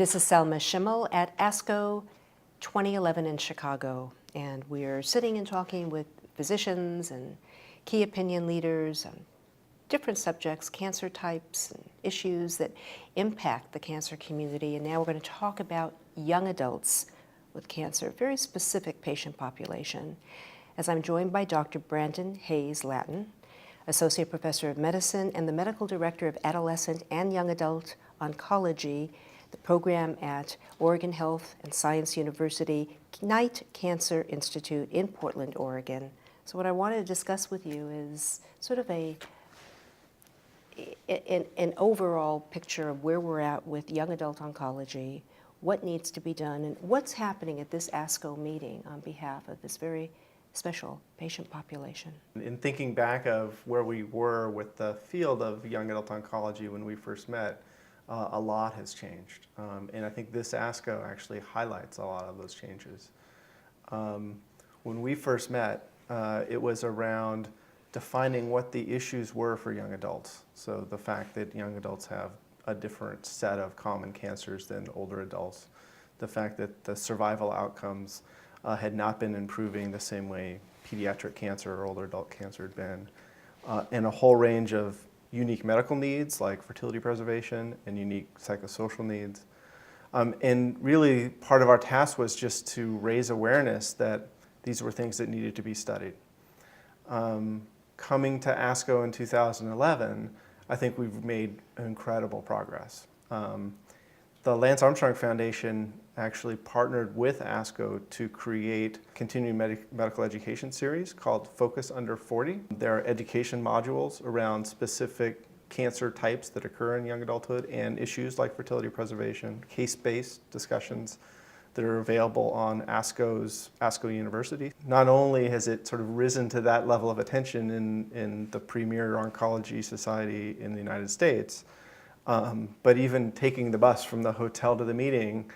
This is Selma Schimmel at ASCO 2011 in Chicago, and we're sitting and talking with physicians and key opinion leaders on different subjects, cancer types and issues that impact the cancer community. And now we're going to talk about young adults with cancer, a very specific patient population, as I'm joined by Dr. Brandon Hayes-Lattin, Associate Professor of Medicine and the Medical Director of Adolescent and Young Adult Oncology, the program at Oregon Health and Science University Knight Cancer Institute in Portland, Oregon. So what I wanted to discuss with you is sort of an overall picture of where we're at with young adult oncology, what needs to be done, and what's happening at this ASCO meeting on behalf of this very special patient population. In thinking back of where we were with the field of young adult oncology when we first met, a lot has changed. And I think this ASCO actually highlights a lot of those changes. When we first met, it was around defining what the issues were for young adults. So the fact that young adults have a different set of common cancers than older adults, the fact that the survival outcomes had not been improving the same way pediatric cancer or older adult cancer had been, and a whole range of unique medical needs like fertility preservation and unique psychosocial needs. And really part of our task was just to raise awareness that these were things that needed to be studied. Coming to ASCO in 2011, I think we've made incredible progress. The Lance Armstrong Foundation actually partnered with ASCO to create a continuing medical education series called Focus Under 40. There are education modules around specific cancer types that occur in young adulthood and issues like fertility preservation, case-based discussions that are available on ASCO University. Not only has it sort of risen to that level of attention in the premier oncology society in the United States, but even taking the bus from the hotel to the meeting,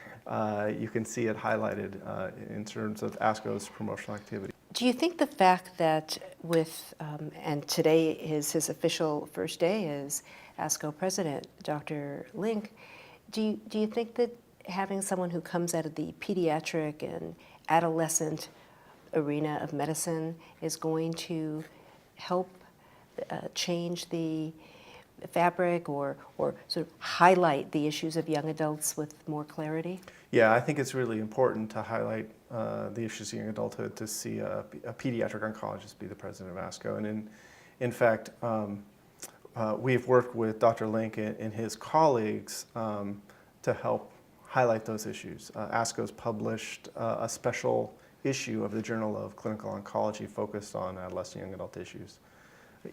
you can see it highlighted in terms of ASCO's promotional activity. Do you think the fact that and today is his official first day as ASCO President, Dr. Link, do you think that having someone who comes out of the pediatric and adolescent arena of medicine is going to help change the fabric or sort of highlight the issues of young adults with more clarity? Yeah, I think it's really important to highlight the issues of young adulthood to see a pediatric oncologist be the president of ASCO. And in fact, we've worked with Dr. Link and his colleagues to help highlight those issues. ASCO's published a special issue of the Journal of Clinical Oncology focused on adolescent young adult issues.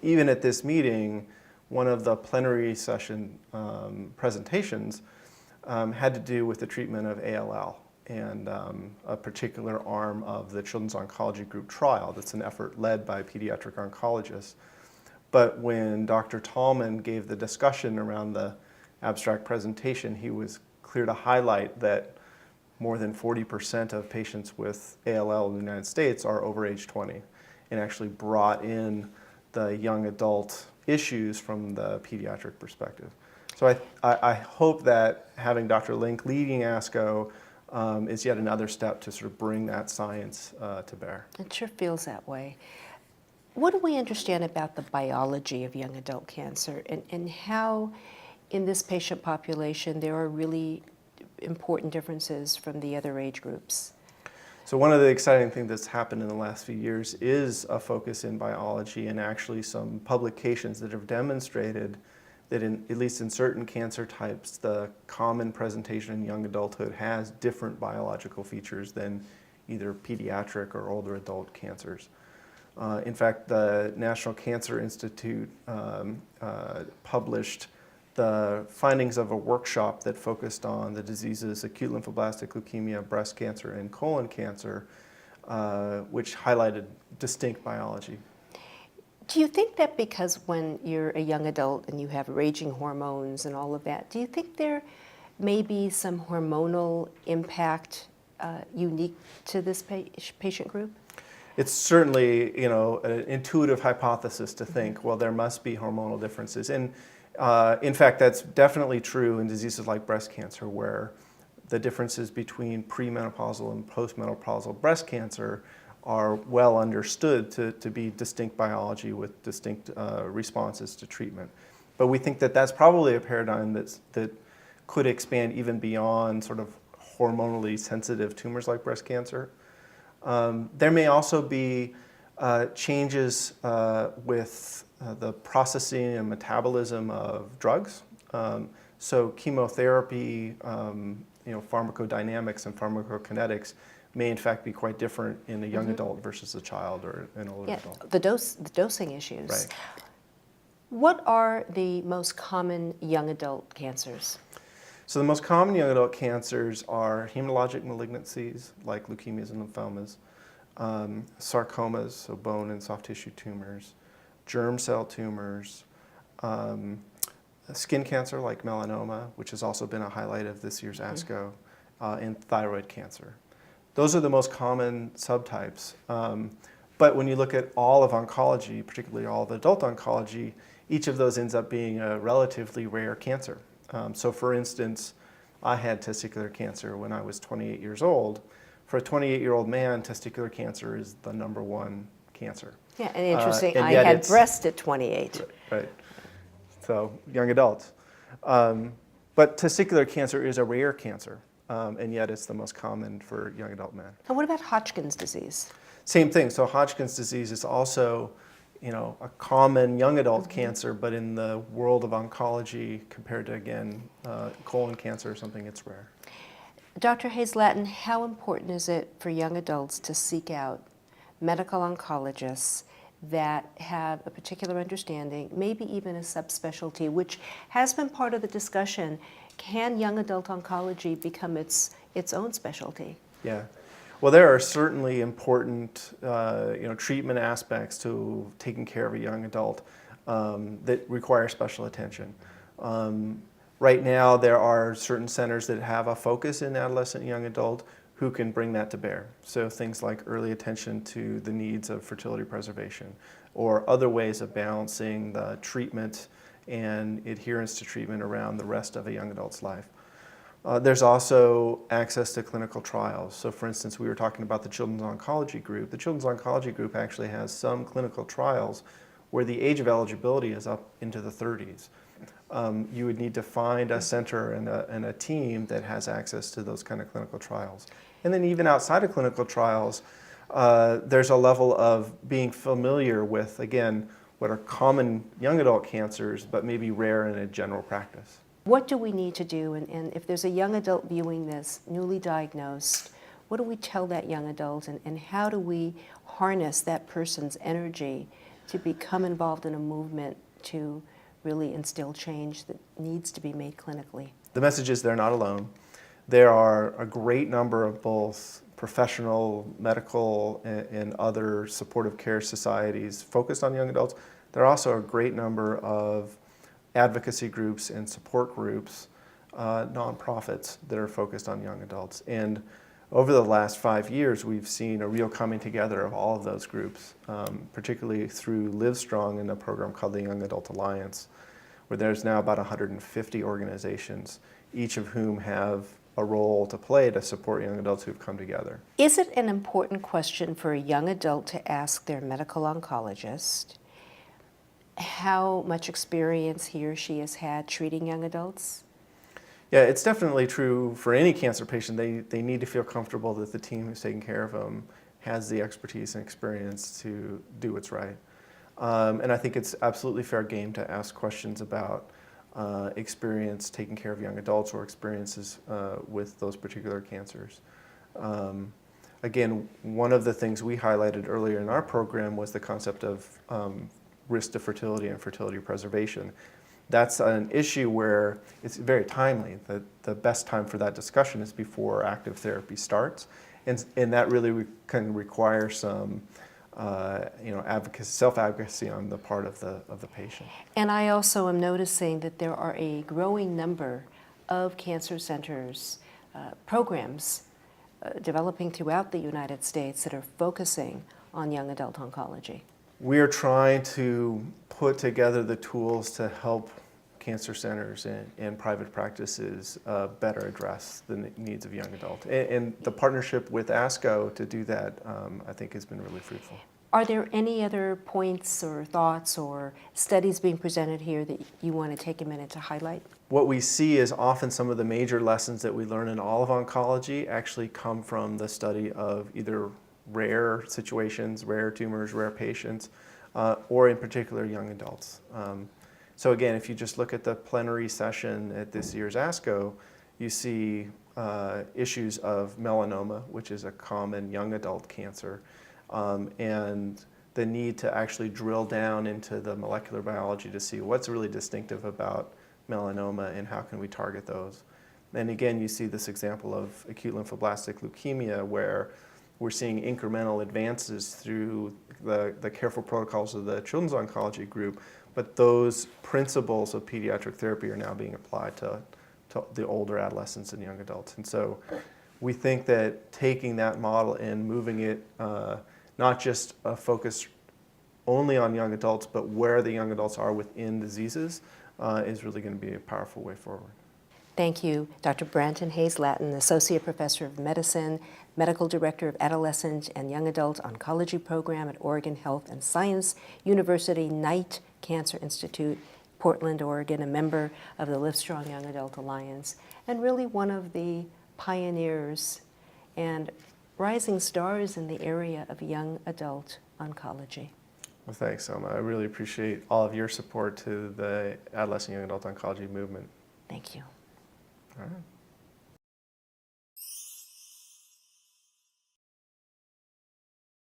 Even at this meeting, one of the plenary session presentations had to do with the treatment of ALL and a particular arm of the Children's Oncology Group trial. That's an effort led by pediatric oncologists. But when Dr. Tallman gave the discussion around the abstract presentation, he was clear to highlight that more than 40% of patients with ALL in the United States are over age 20, and actually brought in the young adult issues from the pediatric perspective. So I hope that having Dr. Link leading ASCO is yet another step to sort of bring that science to bear. It sure feels that way. What do we understand about the biology of young adult cancer and how in this patient population there are really important differences from the other age groups? So one of the exciting things that's happened in the last few years is a focus in biology and actually some publications that have demonstrated that at least in certain cancer types, the common presentation in young adulthood has different biological features than either pediatric or older adult cancers. In fact, the National Cancer Institute published the findings of a workshop that focused on the diseases acute lymphoblastic leukemia, breast cancer, and colon cancer, which highlighted distinct biology. Do you think that because when you're a young adult and you have raging hormones and all of that, do you think there may be some hormonal impact unique to this patient group? It's certainly, an intuitive hypothesis to think, well, there must be hormonal differences. And in fact, that's definitely true in diseases like breast cancer, where the differences between premenopausal and postmenopausal breast cancer are well understood to be distinct biology with distinct responses to treatment. But we think that that's probably a paradigm that could expand even beyond sort of hormonally sensitive tumors like breast cancer. There may also be changes with the processing and metabolism of drugs. So chemotherapy, pharmacodynamics and pharmacokinetics may in fact be quite different in a young adult versus a child or an older adult. The dosing issues. Right. What are the most common young adult cancers? So the most common young adult cancers are hematologic malignancies like leukemias and lymphomas, sarcomas, so bone and soft tissue tumors, germ cell tumors, skin cancer like melanoma, which has also been a highlight of this year's ASCO, and thyroid cancer. Those are the most common subtypes. But when you look at all of oncology, particularly all of adult oncology, each of those ends up being a relatively rare cancer. So for instance, I had testicular cancer when I was 28 years old. For a 28-year-old man, testicular cancer is the #1 cancer. Yeah, and interesting, and I yet had breast at 28. Right. So young adults. But testicular cancer is a rare cancer, and yet it's the most common for young adult men. And what about Hodgkin's disease? Same thing. So Hodgkin's disease is also, a common young adult cancer, but in the world of oncology, compared to, again, colon cancer or something, it's rare. Dr. Hayes-Lattin, how important is it for young adults to seek out medical oncologists that have a particular understanding, maybe even a subspecialty, which has been part of the discussion? Can young adult oncology become its own specialty? Yeah. Well, there are certainly important, treatment aspects to taking care of a young adult that require special attention. Right now, there are certain centers that have a focus in adolescent and young adult who can bring that to bear. So things like early attention to the needs of fertility preservation or other ways of balancing the treatment and adherence to treatment around the rest of a young adult's life. There's also access to clinical trials. So for instance, we were talking about the Children's Oncology Group. The Children's Oncology Group actually has some clinical trials where the age of eligibility is up into the 30s. You would need to find a center and a team that has access to those kind of clinical trials. And then even outside of clinical trials, there's a level of being familiar with, again, what are common young adult cancers, but maybe rare in a general practice. What do we need to do, and if there's a young adult viewing this, newly diagnosed, what do we tell that young adult, and how do we harness that person's energy to become involved in a movement to really instill change that needs to be made clinically? The message is they're not alone. There are a great number of both professional, medical, and other supportive care societies focused on young adults. There are also a great number of advocacy groups and support groups, nonprofits that are focused on young adults. And over the last 5 years, we've seen a real coming together of all of those groups, particularly through LIVESTRONG and a program called the Young Adult Alliance, where there's now about 150 organizations, each of whom have a role to play to support young adults who've come together. Is it an important question for a young adult to ask their medical oncologist how much experience he or she has had treating young adults? Yeah, it's definitely true for any cancer patient. They need to feel comfortable that the team who's taking care of them has the expertise and experience to do what's right. And I think it's absolutely fair game to ask questions about experience taking care of young adults or experiences with those particular cancers. Again, one of the things we highlighted earlier in our program was the concept of risk to fertility and fertility preservation. That's an issue where it's very timely. The best time for that discussion is before active therapy starts, and that really can require some self-advocacy on the part of the patient. And I also am noticing that there are a growing number of cancer centers, programs developing throughout the United States that are focusing on young adult oncology. We are trying to put together the tools to help cancer centers and private practices better address the needs of young adults. And the partnership with ASCO to do that, I think, has been really fruitful. Are there any other points or thoughts or studies being presented here that you want to take a minute to highlight? What we see is often some of the major lessons that we learn in all of oncology actually come from the study of either rare situations, rare tumors, rare patients, or in particular young adults. So again, if you just look at the plenary session at this year's ASCO, you see issues of melanoma, which is a common young adult cancer, and the need to actually drill down into the molecular biology to see what's really distinctive about melanoma and how can we target those. And again, you see this example of acute lymphoblastic leukemia where we're seeing incremental advances through the careful protocols of the Children's Oncology group, but those principles of pediatric therapy are now being applied to the older adolescents and young adults. And so we think that taking that model and moving it, not just a focus only on young adults, but where the young adults are within diseases, is really going to be a powerful way forward. Thank you, Dr. Branton Hayes-Lattin, Associate Professor of Medicine, Medical Director of Adolescent and Young Adult Oncology Program at Oregon Health and Science University Knight Cancer Institute, Portland, Oregon, a member of the LIVESTRONG Young Adult Alliance, and really one of the pioneers and rising stars in the area of young adult oncology. Well, thanks, Selma. I really appreciate all of your support to the adolescent young adult oncology movement. Thank you. All right.